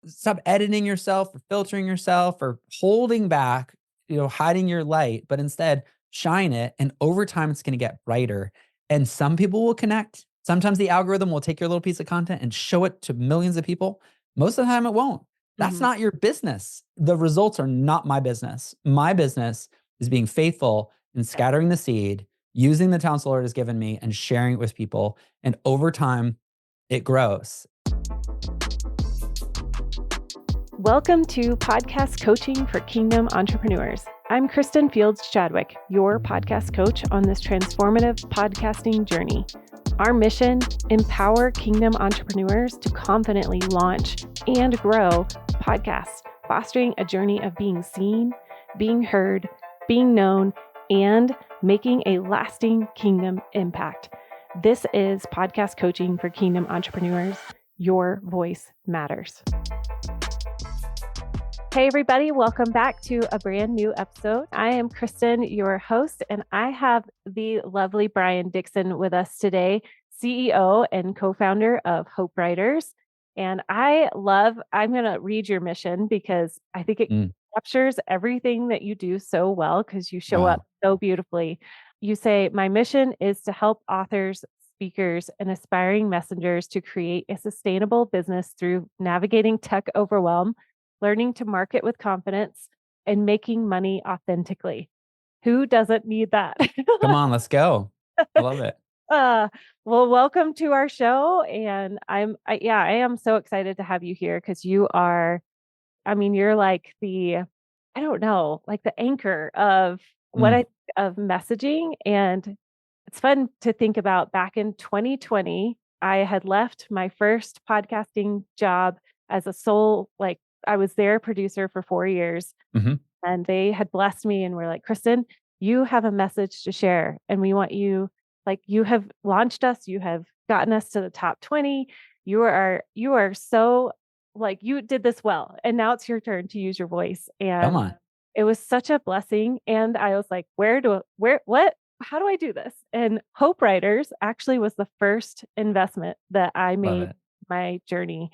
stop editing yourself or filtering yourself or holding back, hiding your light, but instead shine it. And over time, it's going to get brighter. And some people will connect. Sometimes the algorithm will take your little piece of content and show it to millions of people. Most of the time it won't. That's not your business. The results are not my business. My business is being faithful and scattering the seed, using the talents the Lord has given me and sharing it with people. And over time, it grows. Welcome to Podcast Coaching for Kingdom Entrepreneurs. I'm Kristin Fields-Chadwick, your podcast coach on this transformative podcasting journey. Our mission, empower kingdom entrepreneurs to confidently launch and grow podcasts, fostering a journey of being seen, being heard, being known, and making a lasting kingdom impact. This is Podcast Coaching for Kingdom Entrepreneurs. Your voice matters. Hey everybody, welcome back to a brand new episode. I am Kristin, your host, and I have the lovely Brian Dixon with us today, CEO and co-founder of Hope Writers. And I'm going to read your mission because I think it captures everything that you do so well because you show up so beautifully. You say, my mission is to help authors, speakers, and aspiring messengers to create a sustainable business through navigating tech overwhelm, learning to market with confidence, and making money authentically. Who doesn't need that? Come on, let's go. I love it. Well, welcome to our show. And I am so excited to have you here because you're like the anchor of of messaging. And it's fun to think about back in 2020, I had left my first podcasting job as a sole, I was their producer for 4 years, and they had blessed me and were like, Kristin, you have a message to share. And we want you, you have launched us. You have gotten us to the top 20. You are so you did this well. And now it's your turn to use your voice. And it was such a blessing. And I was like, how do I do this? And Hope Writers actually was the first investment that I made my journey.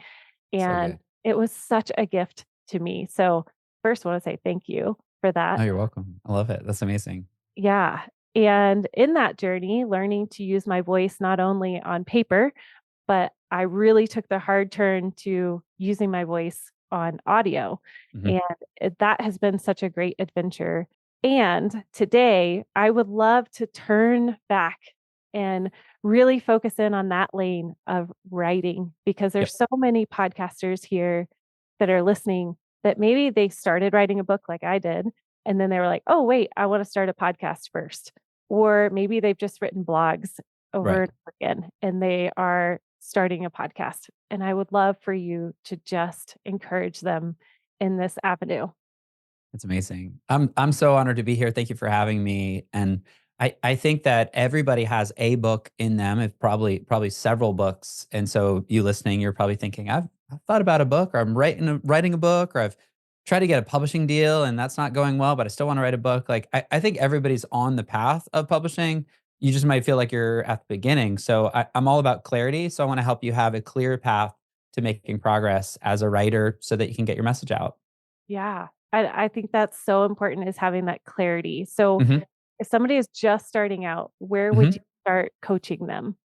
And it was such a gift to me. So first I want to say thank you for that. Oh, you're welcome. I love it. That's amazing. Yeah. And in that journey, learning to use my voice, not only on paper, but I really took the hard turn to using my voice on audio. And that has been such a great adventure. And today I would love to turn back and really focus in on that lane of writing, because there's so many podcasters here that are listening that maybe they started writing a book like I did. And then they were like, oh, wait, I want to start a podcast first. Or maybe they've just written blogs over and over again, and they are starting a podcast. And I would love for you to just encourage them in this avenue. That's amazing. I'm so honored to be here. Thank you for having me. And I think that everybody has a book in them, if probably several books. And so you listening, you're probably thinking, I've thought about a book, or I'm writing a book, or I've tried to get a publishing deal and that's not going well, but I still want to write a book. I think everybody's on the path of publishing. You just might feel like you're at the beginning. So I'm all about clarity. So I want to help you have a clear path to making progress as a writer so that you can get your message out. Yeah. I think that's so important, is having that clarity. So if somebody is just starting out, where would you start coaching them?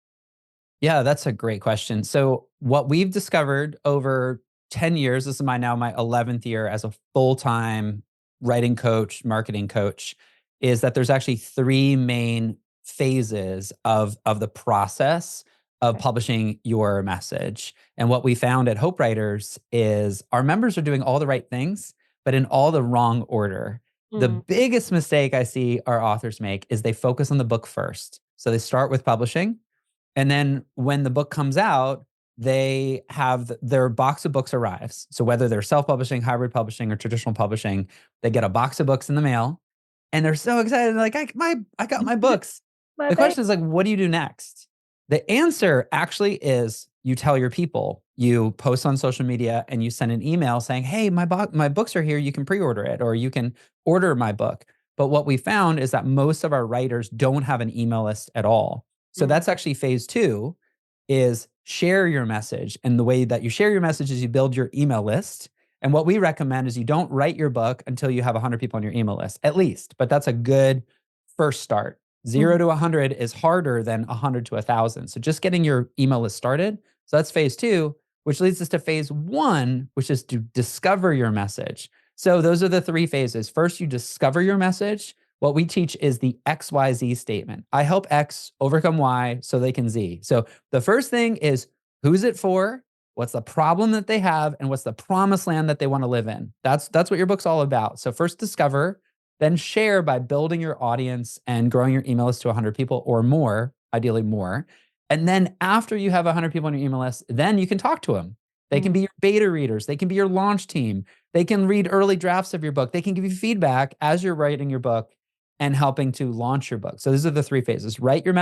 Yeah, that's a great question. So what we've discovered over 10 years, this is my 11th year as a full-time writing coach, marketing coach, is that there's actually 3 main phases of the process of publishing your message. And what we found at Hope Writers is our members are doing all the right things, but in all the wrong order. The biggest mistake I see our authors make is they focus on the book first. So they start with publishing, and then when the book comes out, they have their box of books arrives. So whether they're self-publishing, hybrid publishing, or traditional publishing, they get a box of books in the mail, and they're so excited. They're like, I got my books. The question is what do you do next? The answer actually is you tell your people. You post on social media and you send an email saying, hey, my books are here. You can pre-order it, or you can order my book. But what we found is that most of our writers don't have an email list at all. So that's actually phase 2, is share your message. And the way that you share your message is you build your email list. And what we recommend is you don't write your book until you have 100 people on your email list, at least. But that's a good first start. 0 to 100 is harder than 100 to 1,000. So just getting your email list started. So that's phase 2, which leads us to phase 1, which is to discover your message. So those are the 3 phases. First, you discover your message. What we teach is the XYZ statement. I help X overcome Y so they can Z. So the first thing is, who's it for? What's the problem that they have? And what's the promised land that they want to live in? That's what your book's all about. So first discover, then share by building your audience and growing your email list to 100 people or more, ideally more. And then after you have 100 people on your email list, then you can talk to them. They can be your beta readers. They can be your launch team. They can read early drafts of your book. They can give you feedback as you're writing your book and helping to launch your book. So these are the 3 phases. Discover your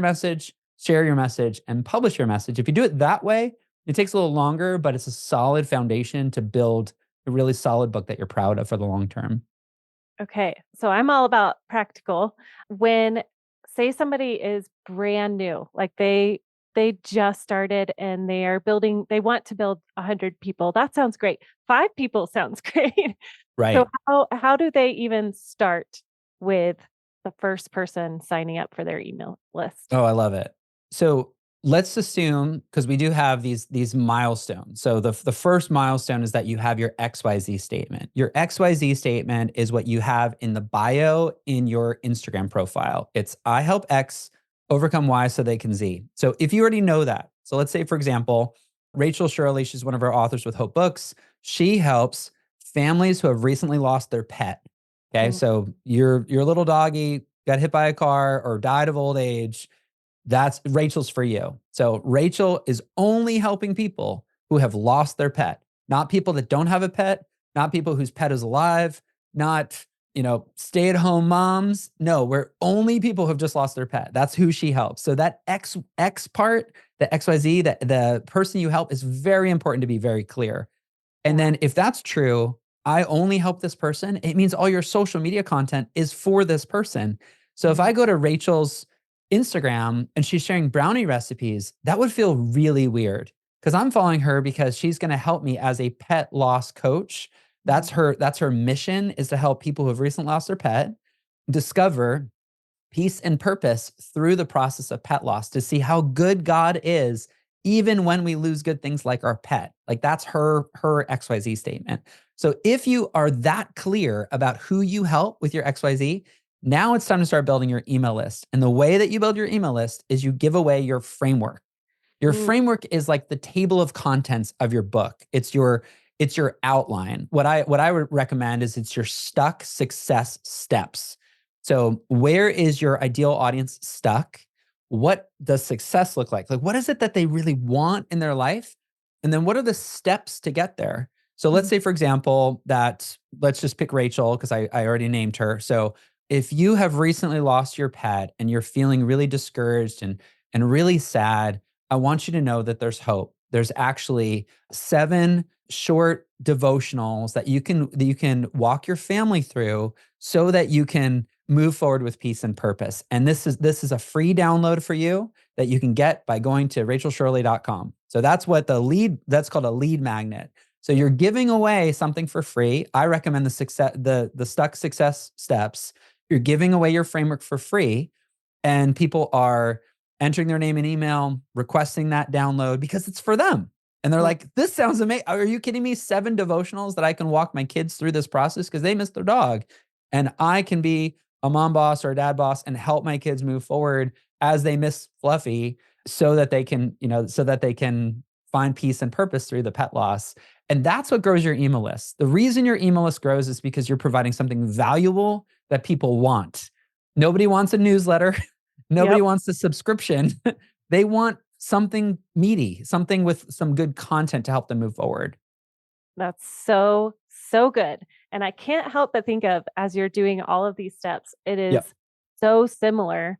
message, share your message, and publish your message. If you do it that way, it takes a little longer, but it's a solid foundation to build a really solid book that you're proud of for the long term. Okay. So I'm all about practical. When, say, somebody is brand new, like they just started and they want to build 100 people. That sounds great. 5 people sounds great. So Right. how do they even start with the first person signing up for their email list? Oh, I love it. So let's assume, because we do have these milestones. So the first milestone is that you have your XYZ statement. Your XYZ statement is what you have in the bio in your Instagram profile. It's I help X overcome Y so they can Z. So if you already know that, so let's say, for example, Rachel Shirley, she's one of our authors with Hope Books. She helps families who have recently lost their pet. Okay. Mm, So your little doggy got hit by a car or died of old age. That's Rachel's for you. So Rachel is only helping people who have lost their pet, not people that don't have a pet, not people whose pet is alive, not, stay-at-home moms. No, we're only people who have just lost their pet. That's who she helps. So that X part, the XYZ, the person you help is very important to be very clear. And yeah. then if that's true, I only help this person, it means all your social media content is for this person. So if Mm, I go to Rachel's Instagram and she's sharing brownie recipes, that would feel really weird because I'm following her because she's going to help me as a pet loss coach. mhm. That's her mission, is to help people who have recently lost their pet discover peace and purpose through the process of pet loss, to see how good God is even when we lose good things like our pet. Like that's her XYZ statement. So if you are that clear about who you help with your XYZ, now it's time to start building your email list. And the way that you build your email list is you give away your framework. Your Mm, framework is like the table of contents of your book. It's your outline. What I would recommend is it's your stuck success steps. So where is your ideal audience stuck? What does success look like? Like what is it that they really want in their life? And then what are the steps to get there? So let's mhm. say, for example, that let's just pick Rachel because I already named her. So if you have recently lost your pet and you're feeling really discouraged and really sad, I want you to know that there's hope. There's actually 7 short devotionals that you can walk your family through so that you can move forward with peace and purpose. And this is a free download for you that you can get by going to rachelshirley.com. So that's called a lead magnet. So you're giving away something for free. I recommend the stuck success steps. You're giving away your framework for free, and people are entering their name and email, requesting that download because it's for them. And they're Mm, like, this sounds amazing. Are you kidding me? 7 devotionals that I can walk my kids through this process because they missed their dog. And I can be a mom boss or a dad boss and help my kids move forward as they miss Fluffy so that they can find peace and purpose through the pet loss. And that's what grows your email list. The reason your email list grows is because you're providing something valuable that people want. Nobody wants a newsletter. Nobody Yep. wants a subscription. They want something meaty, something with some good content to help them move forward. That's so, so good. And I can't help but think of, as you're doing all of these steps, it is Yep, so similar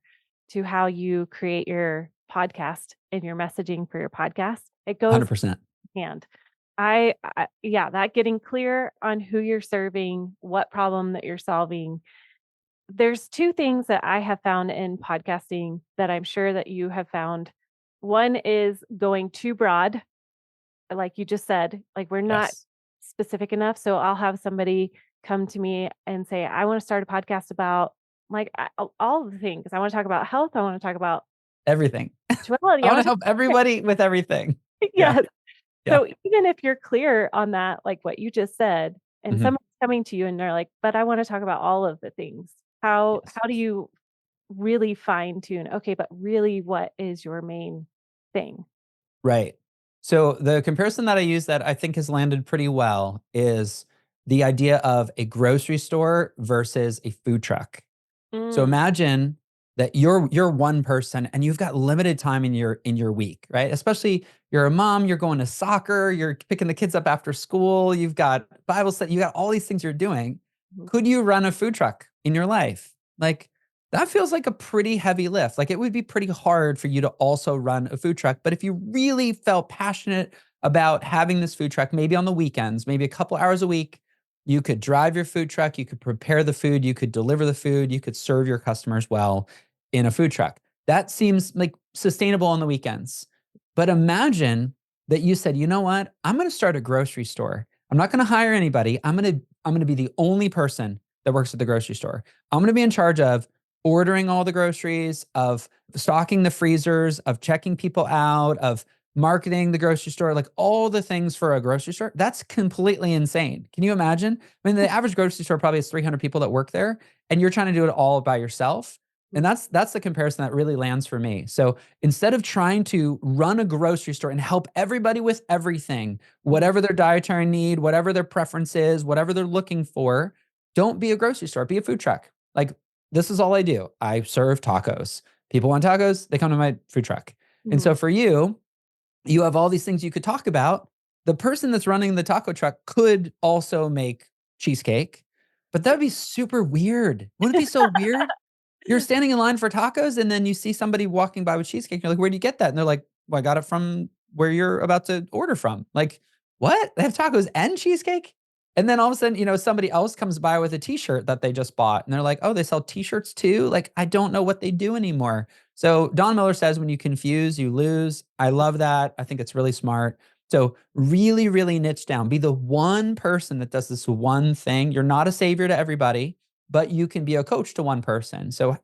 to how you create your podcast and your messaging for your podcast. It goes 100%. hand. Yeah, that getting clear on who you're serving, what problem that you're solving. There's 2 things that I have found in podcasting that I'm sure that you have found One is going too broad, like you just said, like we're not Yes. specific enough. So I'll have somebody come to me and say, I want to start a podcast about like all the things. I want to talk about health. I want to talk about Everything. spirituality. I I want to want to help everybody with everything. talk. Yeah. Yes. Yeah. So even if you're clear on that, like what you just said, and Mhm. someone's coming to you and they're like, but I want to talk about all of the things. Yes. How do you really fine tune? Okay, but really what is your main thing? Right. So the comparison that I use that I think has landed pretty well is the idea of a grocery store versus a food truck. So Mm, imagine that you're one person and you've got limited time in your week, right? Especially you're a mom, you're going to soccer, you're picking the kids up after school, you've got Bible study, you got all these things you're doing. mhm, Could you run a food truck in your life? Like that feels like a pretty heavy lift. Like it would be pretty hard for you to also run a food truck. But if you really felt passionate about having this food truck, maybe on the weekends, maybe a couple hours a week, you could drive your food truck, you could prepare the food, you could deliver the food, you could serve your customers well in a food truck. That seems like sustainable on the weekends. But imagine that you said, "You know what? I'm going to start a grocery store. I'm not going to hire anybody. I'm going to be the only person that works at the grocery store. I'm going to be in charge of ordering all the groceries, of stocking the freezers, of checking people out, of marketing the grocery store, like all the things for a grocery store. That's completely insane. Can you imagine? I mean, the average grocery store probably has 300 people that work there, and you're trying to do it all by yourself. And mhm, that's the comparison that really lands for me. So instead of trying to run a grocery store and help everybody with everything, mhm. whatever their dietary need, whatever their preference is, whatever they're looking for, don't be a grocery store, be a food truck. Like this is all I do. I serve tacos. People want tacos, they come to my food truck. And Mhm. so for you, you have all these things you could talk about. The person that's running the taco truck could also make cheesecake, but that'd be super weird. Wouldn't it be so weird? You're standing in line for tacos and then you see somebody walking by with cheesecake. You're like, where'd you get that? And they're like, well, I got it from where you're about to order from. Like, what? They have tacos and cheesecake? And then all of a sudden, somebody else comes by with a t-shirt that they just bought and they're like, oh, they sell t-shirts too? Like, I don't know what they do anymore. So Don Miller says, when you confuse, you lose. I love that. I think it's really smart. So really, really niche down. Be the one person that does this one thing. You're not a savior to everybody, but you can be a coach to one person. So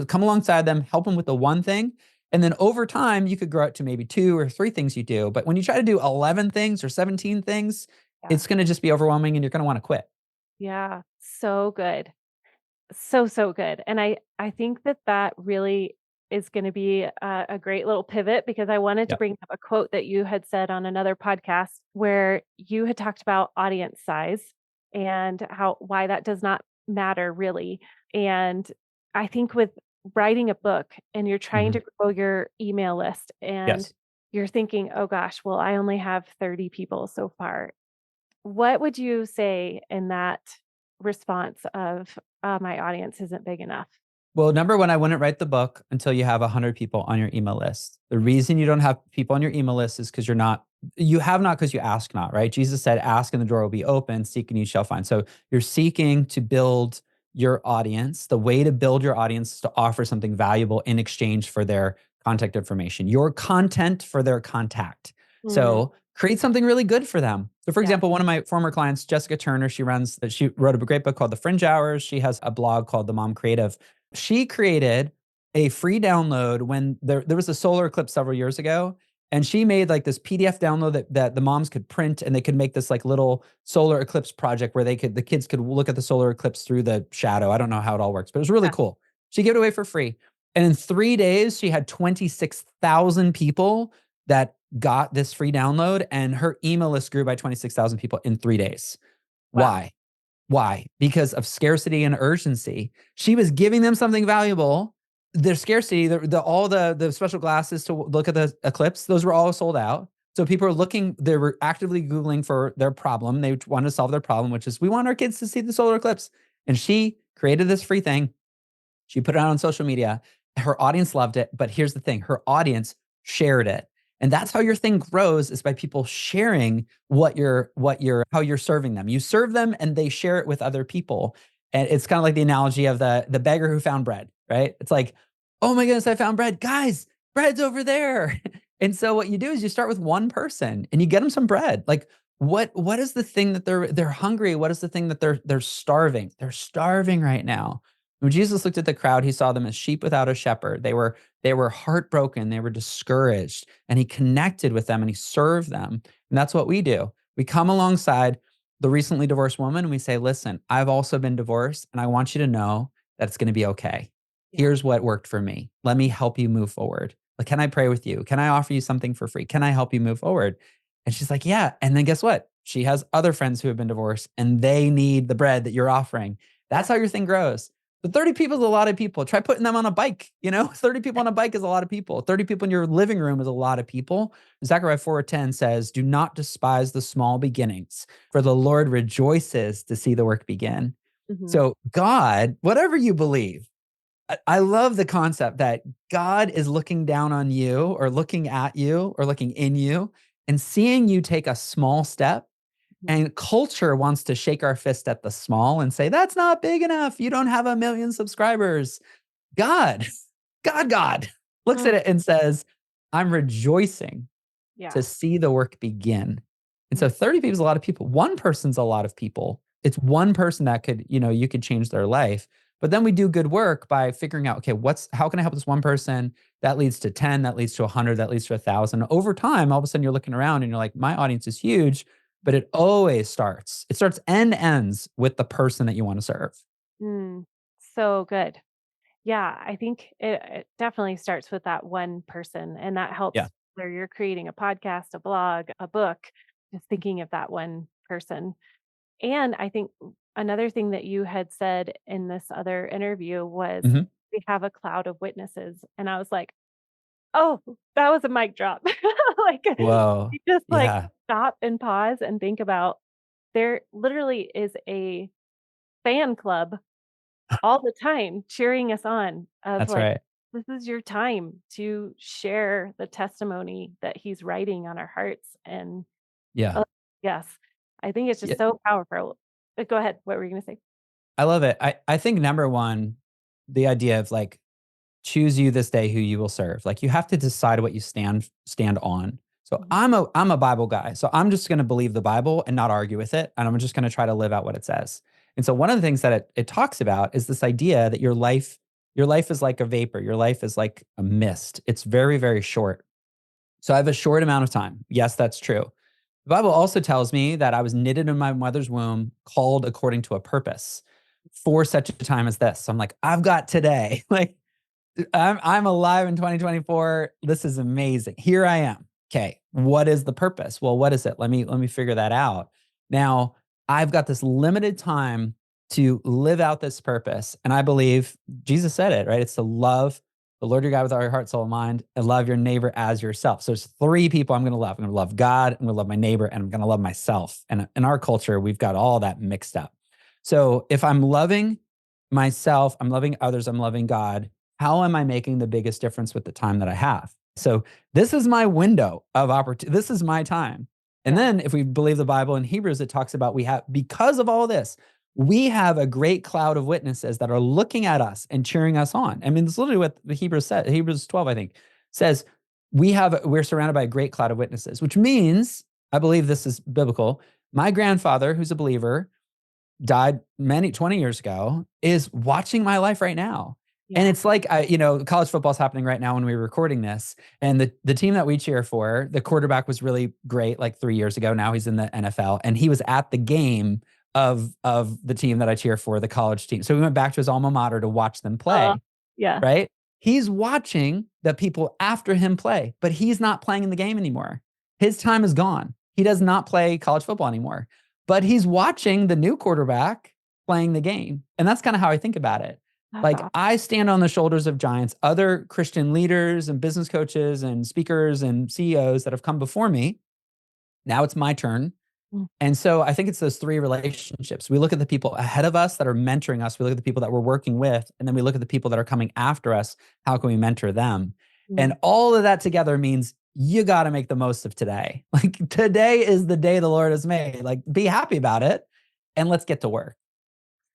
come alongside them, help them with the one thing. And then over time, you could grow it to maybe 2 or 3 things you do. But when you try to do 11 things or 17 things, Yeah. it's going to just be overwhelming and you're going to want to quit. Yeah. So good. So, so good. And I think that that really is going to be a great little pivot because I wanted to Yeah. bring up a quote that you had said on another podcast where you had talked about audience size and how why that does not matter really. And I think with writing a book and you're trying Mhm. to grow your email list and Yes. you're thinking, oh gosh, well, I only have 30 people so far. What would you say in that response of, my audience isn't big enough? Well, number one, I wouldn't write the book until you have 100 people on your email list. The reason you don't have people on your email list is because you have not because you ask not, right? Jesus said, ask and the door will be open, seek and you shall find. So you're seeking to build your audience. The way to build your audience is to offer something valuable in exchange for their contact information, your content for their contact. Mm, So create something really good for them. So for yeah, example, one of my former clients, Jessica Turner, she wrote a great book called The Fringe Hours. She has a blog called The Mom Creative. She created a free download when there was a solar eclipse several years ago, and she made like this PDF download that the moms could print, and they could make this like little solar eclipse project where the kids could look at the solar eclipse through the shadow. I don't know how it all works, but it was really yeah. cool. She gave it away for free. And in 3 days, she had 26,000 people that got this free download, and her email list grew by 26,000 people in 3 days. Wow. Why? Why? Because of scarcity and urgency. She was giving them something valuable. Their scarcity, all the special glasses to look at the eclipse, those were all sold out. So people are looking, they were actively Googling for their problem. They wanted to solve their problem, which is we want our kids to see the solar eclipse. And she created this free thing. She put it out on social media. Her audience loved it. But here's the thing, her audience shared it. And that's how your thing grows, is by people sharing how you're serving them. You serve them and they share it with other people. And it's kind of like the analogy of the beggar who found bread, right? It's like, oh my goodness, I found bread. Guys, bread's over there. And so what you do is you start with one person and you get them some bread. Like what is the thing that they're hungry? What is the thing that they're starving? They're starving right now. When Jesus looked at the crowd, he saw them as sheep without a shepherd. They were heartbroken, they were discouraged, and he connected with them and he served them. And that's what we do. We come alongside the recently divorced woman and we say, "Listen, I've also been divorced and I want you to know that it's going to be okay. Yeah. Here's what worked for me. Let me help you move forward. Like, can I pray with you? Can I offer you something for free? Can I help you move forward?" And she's like, "Yeah." And then guess what? She has other friends who have been divorced and they need the bread that you're offering. That's Yeah. how your thing grows. But 30 people is a lot of people. Try putting them on a bike. 30 people on a bike is a lot of people. 30 people in your living room is a lot of people. Zechariah 4:10 says, "Do not despise the small beginnings, for the Lord rejoices to see the work begin." Mhm. So God, whatever you believe, I love the concept that God is looking down on you or looking at you or looking in you and seeing you take a small step. Mhm. And culture wants to shake our fist at the small and say, "That's not big enough. You don't have 1 million subscribers." God, God looks at Mm. it and says, "I'm rejoicing Yeah. to see the work begin." And Mm. so 30 people is a lot of people. One person's a lot of people. It's one person that you could change their life. But then we do good work by figuring out, okay, how can I help this one person? That leads to 10, that leads to 100, that leads to 1,000. Over time, all of a sudden you're looking around and you're like, my audience is huge, but it starts and ends with the person that you want to serve. Mm. So good. Yeah, I think it definitely starts with that one person, and that Yeah. helps whether you're creating a podcast, a blog, a book, just thinking of that one person. And I think another thing that you had said in this other interview was Mhm. we have a cloud of witnesses. And I was like, oh, that was a mic drop. Like, Whoa. you just like Yeah, stop and pause and think about there literally is a fan club all the time cheering us on of that's like, right. this is your time to share the testimony that he's writing on our hearts. And Yeah. yes, I think it's Yeah. just so powerful. Go ahead. What were you going to say? I love it. I think number one, the idea of like choose you this day who you will serve. Like you have to decide what you stand on. So Mhm. I'm a Bible guy. So I'm just going to believe the Bible and not argue with it. And I'm just going to try to live out what it says. And so one of the things that it talks about is this idea that your life is like a vapor. Your life is like a mist. It's very, very short. So I have a short amount of time. Yes, that's true. The Bible also tells me that I was knitted in my mother's womb, called according to a purpose for such a time as this. So I'm like, I've got today. Like I'm alive in 2024. This is amazing. Here I am. Okay, what is the purpose? Well, what is it? Let me figure that out. Now, I've got this limited time to live out this purpose, and I believe Jesus said it, right? It's to love the Lord your God with all your heart, soul, and mind, and love your neighbor as yourself. So there's three people I'm going to love. I'm going to love God, I'm going to love my neighbor, and I'm going to love myself. And in our culture, we've got all that mixed up. So if I'm loving myself, I'm loving others, I'm loving God, how am I making the biggest difference with the time that I have? So this is my window of opportunity. This is my time. And Yeah. then if we believe the Bible in Hebrews, it talks about because of all this, we have a great cloud of witnesses that are looking at us and cheering us on. I mean, it's literally what the Hebrews said. Hebrews 12, I think, says we're surrounded by a great cloud of witnesses, which means, I believe this is biblical. My grandfather, who's a believer, died 20 years ago, is watching my life right now. And Yeah. it's like, college football's happening right now when we were recording this. And the team that we cheer for, the quarterback was really great like 3 years ago. Now he's in the NFL and he was at the game of the team that I cheer for, the college team. So we went back to his alma mater to watch them Oh, play, yeah. right? He's watching the people after him play, but he's not playing in the game anymore. His time is gone. He does not play college football anymore, but he's watching the new quarterback playing the game. And that's kind of how I think about it. That's Like awesome. I stand on the shoulders of giants, other Christian leaders and business coaches and speakers and CEOs that have come before me. Now it's my turn. Mm. And so I think it's those three relationships. We look at the people ahead of us that are mentoring us. We look at the people that we're working with, and then we look at the people that are coming after us. How can we mentor them? And Mm. all of that together means you got to make the most of today. Like today is the day the Lord has made. Like be happy about it and let's get to work.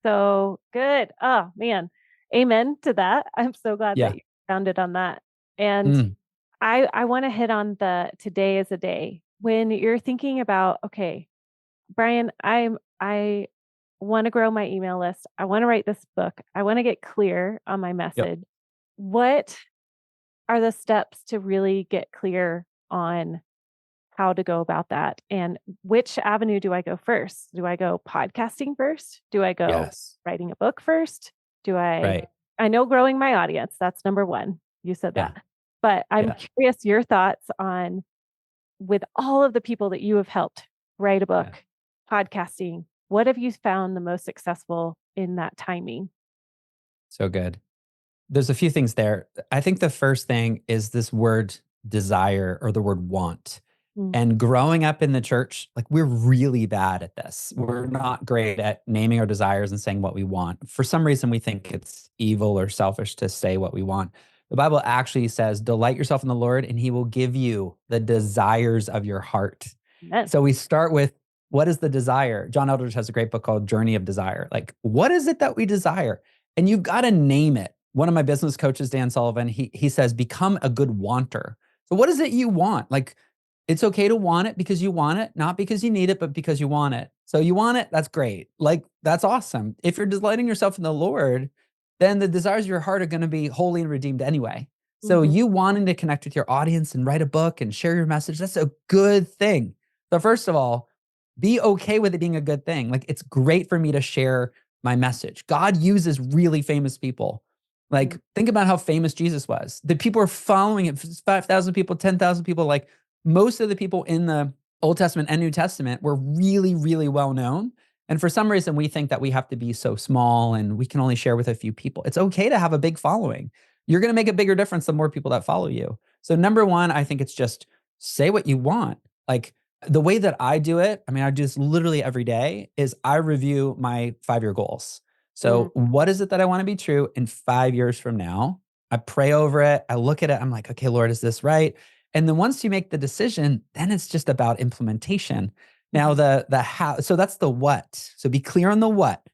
So good. Oh, man. Amen to that. I'm so glad that Yeah. you founded on that. And Mm. I want to hit on the today is a day when you're thinking about, okay, Brian, I want to grow my email list. I want to write this book. I want to get clear on my Yep. message. What are the steps to really get clear on how to go about that? And which avenue do I go first? Do I go podcasting first? Do I go Yes. writing a book first? Right. I know growing my audience, that's number one. You said Yeah. that. But I'm Yeah. curious your thoughts on with all of the people that you have helped write a Yeah. book, podcasting, what have you found the most successful in that timing? So good. There's a few things there. I think the first thing is this word desire or the word want. Mm, And growing up in the church, like we're really bad at this. We're not great at naming our desires and saying what we want. For some reason, we think it's evil or selfish to say what we want. The Bible actually says, delight yourself in the Lord and he will give you the desires of your heart. amen. So we start with what is the desire? John Eldridge has a great book called Journey of Desire. Like, what is it that we desire? And you've got to name it. One of my business coaches, Dan Sullivan, he says, become a good wanter. So what is it you want? Like, it's okay to want it because you want it, not because you need it, but because you want it. So you want it, that's great. Like, that's awesome. If you're delighting yourself in the Lord, then the desires of your heart are going to be holy and redeemed anyway. So Mhm, you wanting to connect with your audience and write a book and share your message, that's a good thing. So first of all, be okay with it being a good thing. Like, it's great for me to share my message. God uses really famous people. mm, Like, think about how famous Jesus was. The people are following him, 5,000 people, 10,000 people. Like, most of the people in the Old Testament and New Testament were really, really well known. And for some reason, we think that we have to be so small and we can only share with a few people. It's okay to have a big following. You're going to make a bigger difference the more people that follow you. So, number one, I think it's just say what you want. Like, the way that I do it, I mean, I do this literally every day, is I review my 5-year goals. mm, So, what is it that I want to be true in 5 years from now? I pray over it. I look at it. I'm like, okay, Lord, is this right? And then once you make the decision, then it's just about implementation. Now, mhm, the how, so that's the what. So be clear on the what.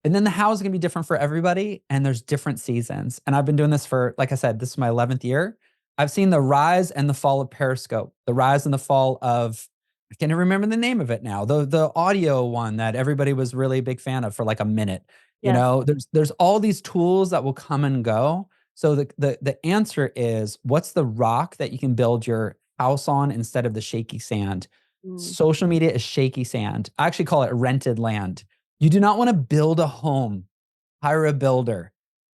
And then the how is going to be different for everybody. And there's different seasons. And I've been doing this for, like I said, this is my 11th year. I've seen the rise and the fall of Periscope, the rise and the fall of, I can't even remember the name of it now, the audio one that everybody was really a big fan of for like a minute. You yes. know, there's all these tools that will come and go. So the answer is, what's the rock that you can build your house on instead of the shaky sand? Mm, Social media is shaky sand. I actually call it rented land. You do not want to build a home, hire a builder,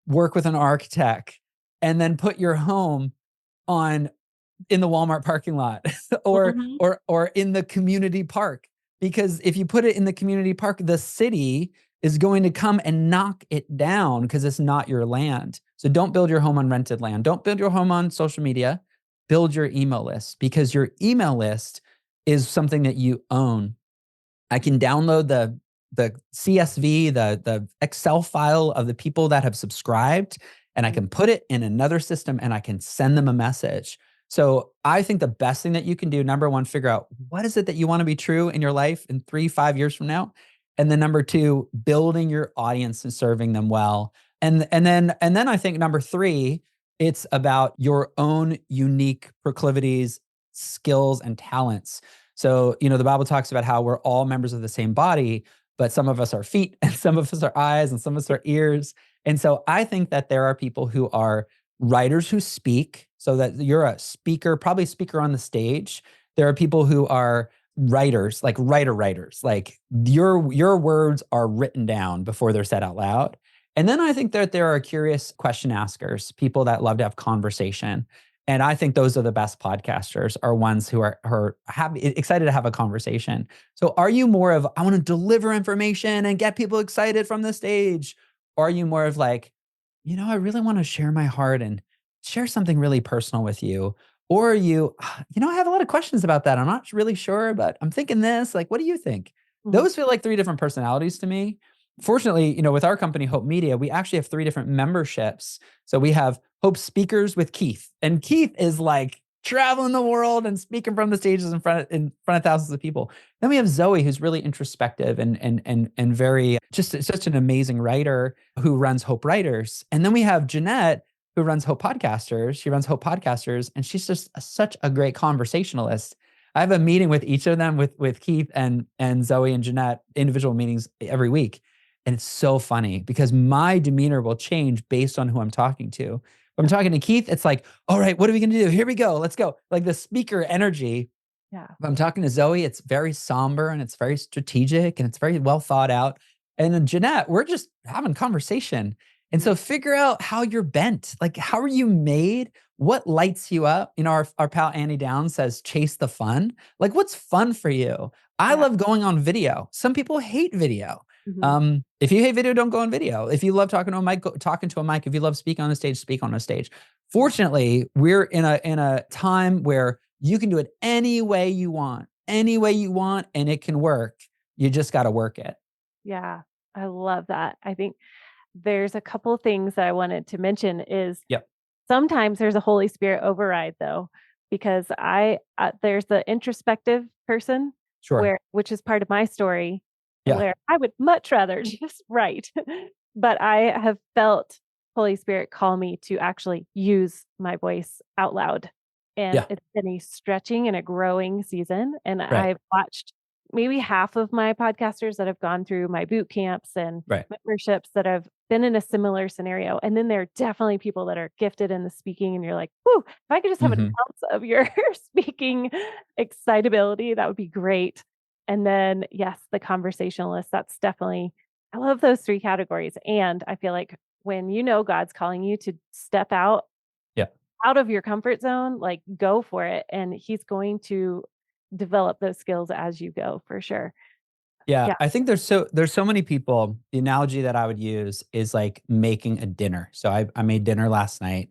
work with an architect, and then put your home on in the Walmart parking lot or mhm, or in the community park. Because if you put it in the community park, the city is going to come and knock it down because it's not your land. So don't build your home on rented land. Don't build your home on social media. Build your email list, because your email list is something that you own. I can download the CSV, the Excel file of the people that have subscribed, and I mm, can put it in another system and I can send them a message. So I think the best thing that you can do, number one, figure out what is it that you want to be true in your life in 3, 5 years from now. And then number two, building your audience and serving them well. And then I think number three, it's about your own unique proclivities, skills, and talents. So, the Bible talks about how we're all members of the same body, but some of us are feet and some of us are eyes and some of us are ears. And so I think that there are people who are writers who speak, so that you're a speaker, probably a speaker on the stage. There are people who are writers, like writers, like your words are written down before they're said out loud. And then I think that there are curious question askers, people that love to have conversation. And I think those are the best podcasters, are ones who are happy, excited to have a conversation. So are you more of, I want to deliver information and get people excited from the stage? Or are you more of like, I really want to share my heart and share something really personal with you? Or are you, I have a lot of questions about that. I'm not really sure, but I'm thinking this, like, what do you think? mm, Those feel like 3 different personalities to me. Fortunately, with our company, Hope Media, we actually have 3 different memberships. So we have Hope Speakers with Keith. And Keith is like traveling the world and speaking from the stages in front of thousands of people. Then we have Zoe, who's really introspective and very just such an amazing writer who runs Hope Writers. And then we have Jeanette, who runs Hope Podcasters. She runs Hope Podcasters, and she's just such a great conversationalist. I have a meeting with each of them with Keith and Zoe and Jeanette, individual meetings every week. And it's so funny because my demeanor will change based on who I'm talking to. When I'm talking to Keith, it's like, all right, what are we going to do? Here we go. Let's go. Like the speaker energy. Yeah. If I'm talking to Zoe, it's very somber and it's very strategic and it's very well thought out. And then Jeanette, we're just having conversation. And so figure out how you're bent. Like, how are you made? What lights you up? You know, our pal Annie Downs says, chase the fun. Like, what's fun for you? I love going on video. Some people hate video. If you hate video, don't go on video. If you love talking to a mic, talking to a mic. If you love speaking on a stage, speak on a stage. Fortunately, we're in a time where you can do it any way you want, and it can work. You just got to work it. Yeah, I love that. I think there's a couple of things that I wanted to mention is sometimes there's a Holy Spirit override though, because there's the introspective person which is part of my story where I would much rather just write, but I have felt Holy Spirit call me to actually use my voice out loud. And it's been a stretching and a growing season. And I've watched maybe half of my podcasters that have gone through my boot camps and memberships that have been in a similar scenario. And then there are definitely people that are gifted in the speaking and you're like, whoo, if I could just have an ounce of your speaking excitability, that would be great. And then, yes, the conversationalist, that's definitely, I love those three categories. And I feel like when you know God's calling you to step out of your comfort zone, like go for it. And he's going to develop those skills as you go for sure. Yeah. I think there's so many people. The analogy that I would use is like making a dinner. So I made dinner last night,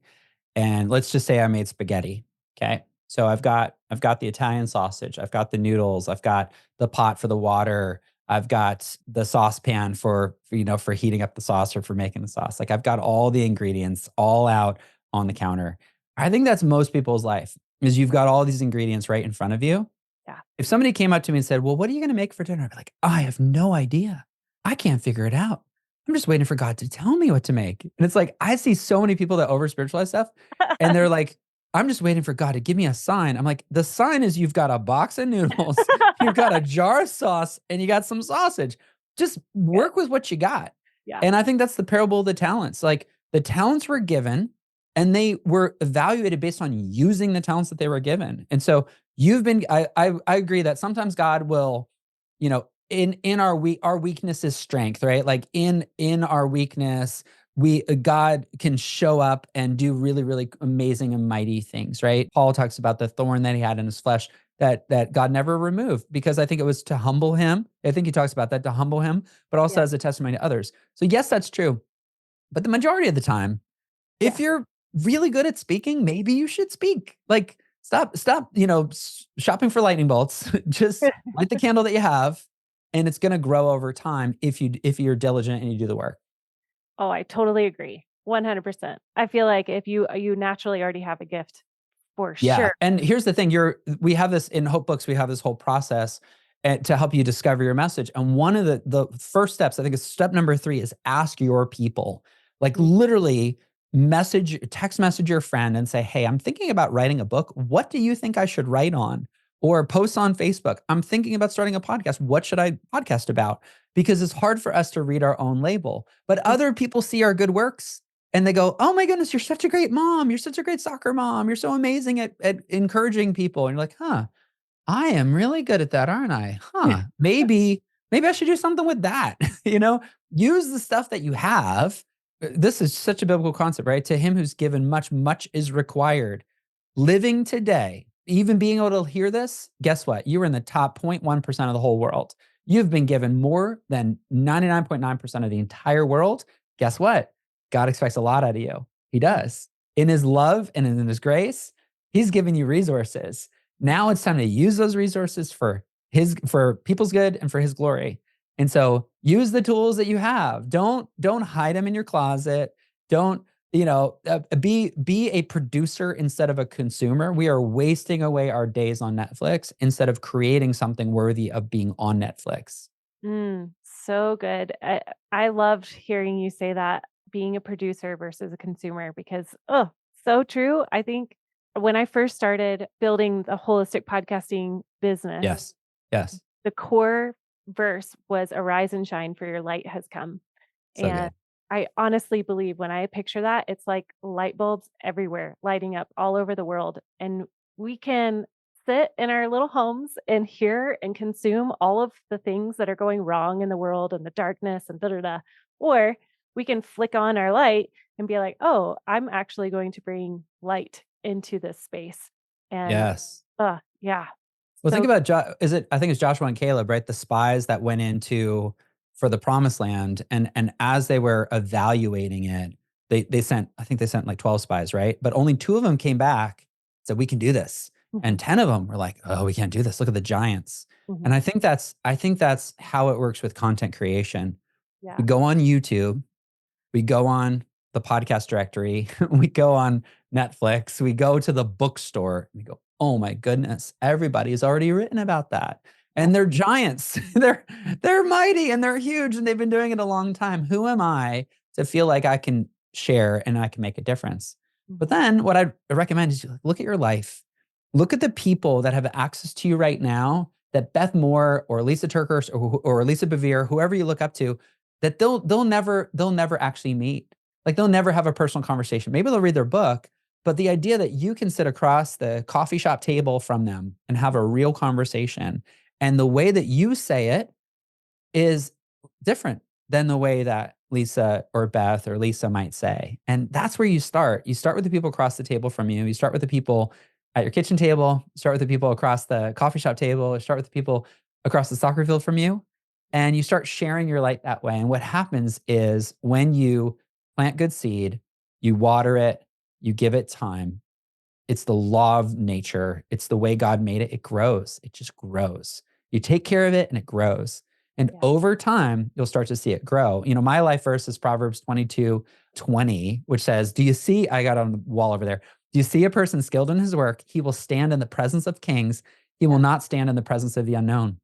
and let's just say I made spaghetti. Okay. So I've got the Italian sausage, I've got the noodles, I've got the pot for the water, I've got the saucepan for heating up the sauce or for making the sauce. Like I've got all the ingredients all out on the counter. I think that's most people's life, is you've got all these ingredients right in front of you. Yeah. If somebody came up to me and said, well, what are you going to make for dinner? I'd be like, I have no idea. I can't figure it out. I'm just waiting for God to tell me what to make. And it's like, I see so many people that over spiritualize stuff and they're like, I'm just waiting for God to give me a sign. I'm like, the sign is you've got a box of noodles, you've got a jar of sauce, and you got some sausage. Just work with what you got. Yeah. And I think that's the parable of the talents. Like the talents were given and they were evaluated based on using the talents that they were given. And so I agree that sometimes God will, in our weakness is strength, right? Like in our weakness, God can show up and do really, really amazing and mighty things, right? Paul talks about the thorn that he had in his flesh that God never removed, because I think it was to humble him. I think he talks about that, to humble him, but also as a testimony to others. So yes, that's true. But the majority of the time, if you're really good at speaking, maybe you should speak. Like stop, shopping for lightning bolts. Just light the candle that you have, and it's going to grow over time if you're diligent and you do the work. Oh, I totally agree. 100%. I feel like if you naturally already have a gift for sure. And here's the thing, we have this in Hope Books, we have this whole process to help you discover your message. And one of the first steps, I think it's step number 3, is ask your people. Like literally text message your friend and say, hey, I'm thinking about writing a book. What do you think I should write on? Or post on Facebook, I'm thinking about starting a podcast. What should I podcast about? Because it's hard for us to read our own label, but other people see our good works and they go, oh my goodness, you're such a great mom. You're such a great soccer mom. You're so amazing at encouraging people. And you're like, I am really good at that, aren't I? Maybe I should do something with that. Use the stuff that you have. This is such a biblical concept, right? To him who's given much, much is required. Living today, even being able to hear this, guess what? You were in the top 0.1% of the whole world. You've been given more than 99.9% of the entire world. Guess what? God expects a lot out of you. He does. In his love and in his grace, he's given you resources. Now it's time to use those resources for people's good and for his glory. And so use the tools that you have. Don't hide them in your closet. Don't, be a producer instead of a consumer. We are wasting away our days on Netflix instead of creating something worthy of being on Netflix. So good. I loved hearing you say that, being a producer versus a consumer because, oh, so true. I think when I first started building the holistic podcasting business, Yes. Yes. the core verse was arise and shine for your light has come. So And good. I honestly believe when I picture that, it's like light bulbs everywhere, lighting up all over the world. And we can sit in our little homes and hear and consume all of the things that are going wrong in the world and the darkness and da da da. Or we can flick on our light and be like, oh, I'm actually going to bring light into this space. And Yes. yeah. Well, think So about I think it's Joshua and Caleb, right? The spies that went into for the promised land, and as they were evaluating it, they sent, I think they sent like 12 spies, right? But only 2 of them came back, said we can do this. mhm, And 10 of them were like, "Oh, we can't do this. Look at the giants." And mhm, I think that's how it works with content creation. We yeah. go on YouTube, we go on the podcast directory, we go on Netflix, we go to the bookstore, and we go, "Oh my goodness, everybody's already written about that." Yep. And they're giants. They're mighty and they're huge and they've been doing it a long time. Who am I to feel like I can share and I can make a difference? But Mhm. then what I recommend is you look at your life. Look at the people that have access to you right now that Beth Moore or Lisa Turkers or Lisa Bevere, whoever you look up to, that they'll never actually meet. Like they'll never have a personal conversation. Maybe they'll read their book, but the idea that you can sit across the coffee shop table from them and have a real conversation, and the way that you say it is different than the way that Lisa or Beth or Lisa might say. And that's where you start. You start with the people across the table from you. You start with the people at your kitchen table. You start with the people across the coffee shop table. You start with the people across the soccer field from you. And you start sharing your light that way. And what happens is when you plant good seed, you water it, you give it time. It's the law of nature. It's the way God made it. It grows. It just grows. You take care of it and it grows. And Yeah. over time, you'll start to see it grow. My life verse is Proverbs 22:20, which says, "Do you see?" I got on the wall over there. "Do you see a person skilled in his work? He will stand in the presence of kings. He will Yeah. not stand in the presence of the unknown."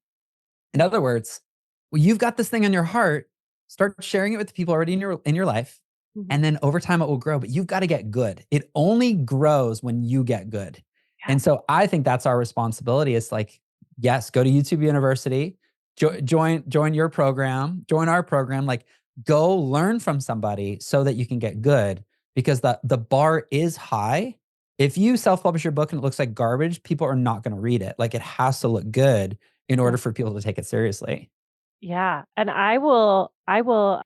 In other words, well, you've got this thing on your heart, start sharing it with the people already in your life, Mhm. and then over time it will grow, but you've got to get good. It only grows when you get good. Yeah. And so I think that's our responsibility. It's like, yes, go to YouTube University, join your program, join our program, like go learn from somebody so that you can get good because the bar is high. If you self-publish your book and it looks like garbage, people are not going to read it. Like it has to look good in Yeah. order for people to take it seriously. Yeah, and I will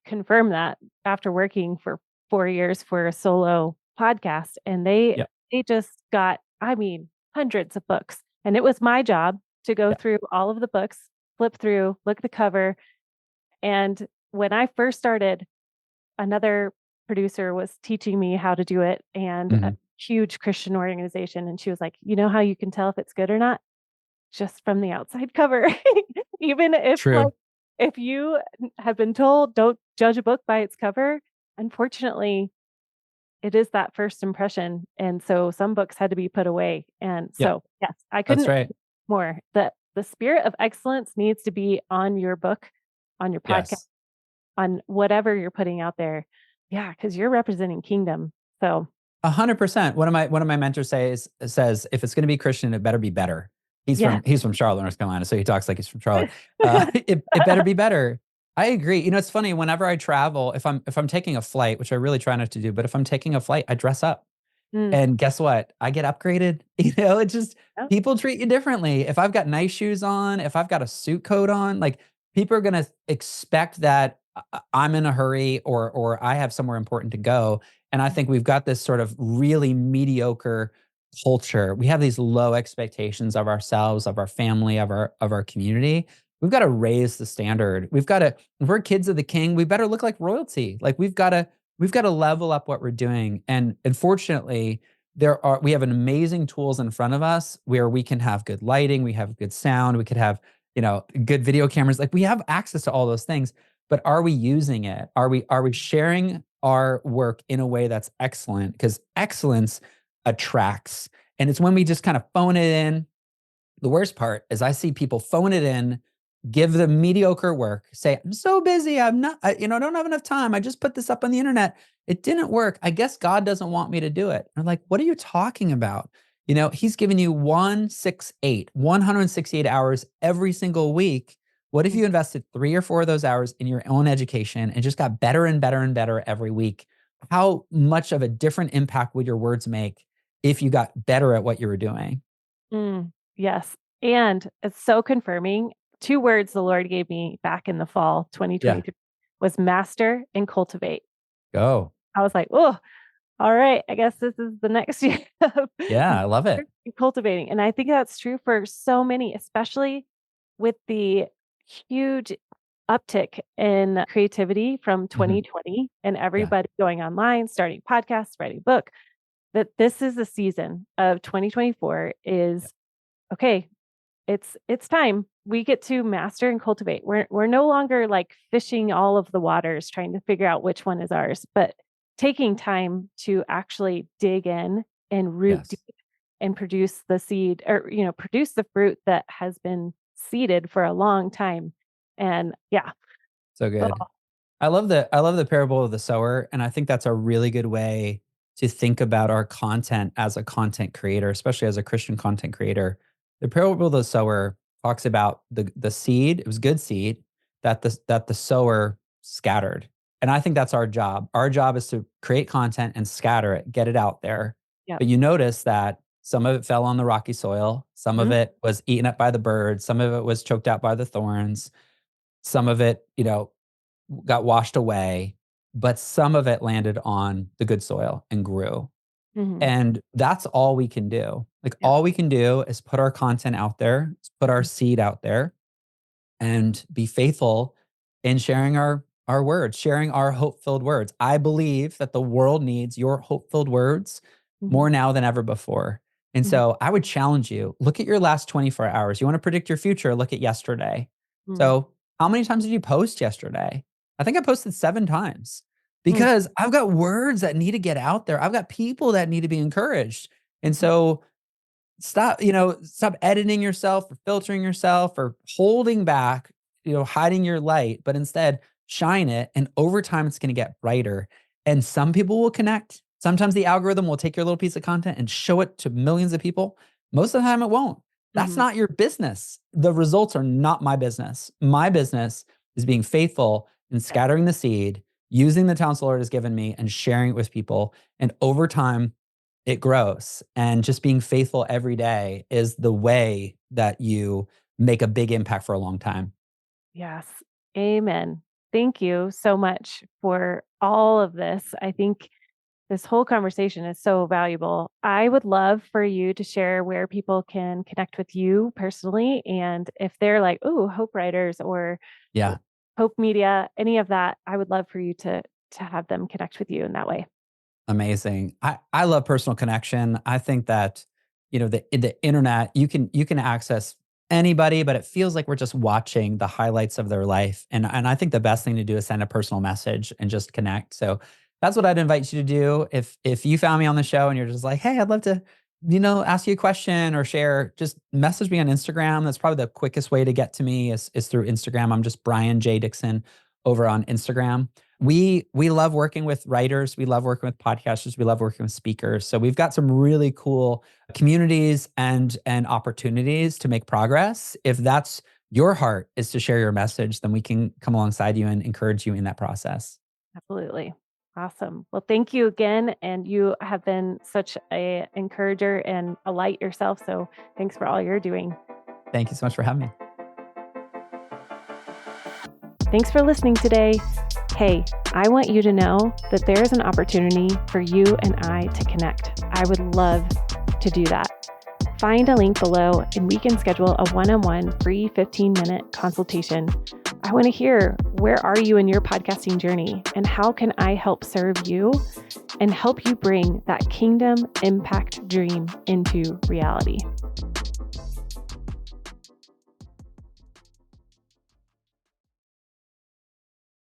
confirm that after working for 4 years for a solo podcast, and they Yep. they just got, I mean, hundreds of books, and it was my job to go Yeah. through all of the books, flip through, look at the cover, and when I first started, another producer was teaching me how to do it, and a Mhm. huge Christian organization, and she was like, "You know how you can tell if it's good or not? Just from the outside cover." Even if, like, True. if you have been told, "Don't judge a book by its cover," unfortunately, it is that first impression, and so some books had to be put away, and Yeah, so, yes, I that's couldn't right. agree more that the spirit of excellence needs to be on your book, on your podcast, Yes. on whatever you're putting out there. Yeah, because 'cause you're representing kingdom, so 100%. One of my mentors says, "If it's gonna be Christian, it better be better." He's yeah. from he's from Charlotte, North Carolina, so he talks like he's from Charlotte. It better be better. I agree. It's funny, whenever I travel, if I'm taking a flight, which I really try not to do, but if I'm taking a flight, I dress up. Mm, And guess what? I get upgraded. It's just yep, people treat you differently. If I've got nice shoes on, if I've got a suit coat on, like people are gonna expect that I'm in a hurry or I have somewhere important to go. And I think we've got this sort of really mediocre culture. We have these low expectations of ourselves, of our family, of our community. We've got to raise the standard. We've got to, if we're kids of the king, we better look like royalty. Like we've got to level up what we're doing. And unfortunately, we have an amazing tools in front of us where we can have good lighting, we have good sound, we could have, good video cameras. Like we have access to all those things, but are we using it? Are we sharing our work in a way that's excellent? Because excellence attracts. And it's when we just kind of phone it in. The worst part is I see people phone it in, give them mediocre work, say, I'm so busy. I don't have enough time. I just put this up on the internet. It didn't work. I guess God doesn't want me to do it. I'm like, what are you talking about? He's given you 168 hours every single week. What if you invested 3 or 4 of those hours in your own education and just got better and better and better every week? How much of a different impact would your words make if you got better at what you were doing? Yes. And it's so confirming. 2 words the Lord gave me back in the fall Yeah. 2023 was master and cultivate. Go. I was like, oh, all right, I guess this is the next year of Yeah, I love it. cultivating. And I think that's true for so many, especially with the huge uptick in creativity from 2020 and Yeah. everybody going online, starting podcasts, writing book, that this is the season of 2024 is okay, it's time. We get to master and cultivate. We're no longer like fishing all of the waters trying to figure out which one is ours, but taking time to actually dig in and root deep Yes. and produce the seed or produce the fruit that has been seeded for a long time. And yeah. So Oh, good. I love the parable of the sower, and I think that's a really good way to think about our content as a content creator, especially as a Christian content creator. The parable of the sower talks about the seed. It was good seed that the sower scattered, and I think that's our job. Our job is to create content and scatter it, get it out there. yep. But you notice that some of it fell on the rocky soil, some of Mhm. it was eaten up by the birds, some of it was choked out by the thorns, some of it, got washed away, but some of it landed on the good soil and grew. Mhm. And that's all we can do. Like, Yep. all we can do is put our content out there, put our seed out there, and be faithful in sharing our words, sharing our hope-filled words. I believe that the world needs your hope-filled words Mhm. more now than ever before. And Mhm. so I would challenge you, look at your last 24 hours. You want to predict your future, look at yesterday. Mhm. So, how many times did you post yesterday? I think I posted 7 times Mhm. because I've got words that need to get out there. I've got people that need to be encouraged. And so stop editing yourself or filtering yourself or holding back, hiding your light, but instead shine it. And over time, it's going to get brighter. And some people will connect. Sometimes the algorithm will take your little piece of content and show it to millions of people. Most of the time, it won't. That's Mhm. not your business. The results are not my business. My business is being faithful and Yep. scattering the seed, using the talents the Lord has given me and sharing it with people. And over time, it grows. And just being faithful every day is the way that you make a big impact for a long time. Yes. Amen. Thank you so much for all of this. I think this whole conversation is so valuable. I would love for you to share where people can connect with you personally. And if they're like, oh, Hope Writers or Yeah. Hope Media, any of that, I would love for you to have them connect with you in that way. Amazing. I love personal connection. I think that, the internet, you can access anybody, but it feels like we're just watching the highlights of their life. And I think the best thing to do is send a personal message and just connect. So that's what I'd invite you to do. If you found me on the show and you're just like, hey, I'd love to, ask you a question or share, just message me on Instagram. That's probably the quickest way to get to me is through Instagram. I'm just Brian J. Dixon over on Instagram. We love working with writers, we love working with podcasters, we love working with speakers. So we've got some really cool communities and opportunities to make progress. If that's your heart is to share your message, then we can come alongside you and encourage you in that process. Absolutely. Awesome. Well, thank you again. And you have been such a encourager and a light yourself. So thanks for all you're doing. Thank you so much for having me. Thanks for listening today. Hey, I want you to know that there is an opportunity for you and I to connect. I would love to do that. Find a link below and we can schedule a one-on-one free 15-minute consultation. I want to hear, where are you in your podcasting journey and how can I help serve you and help you bring that kingdom impact dream into reality?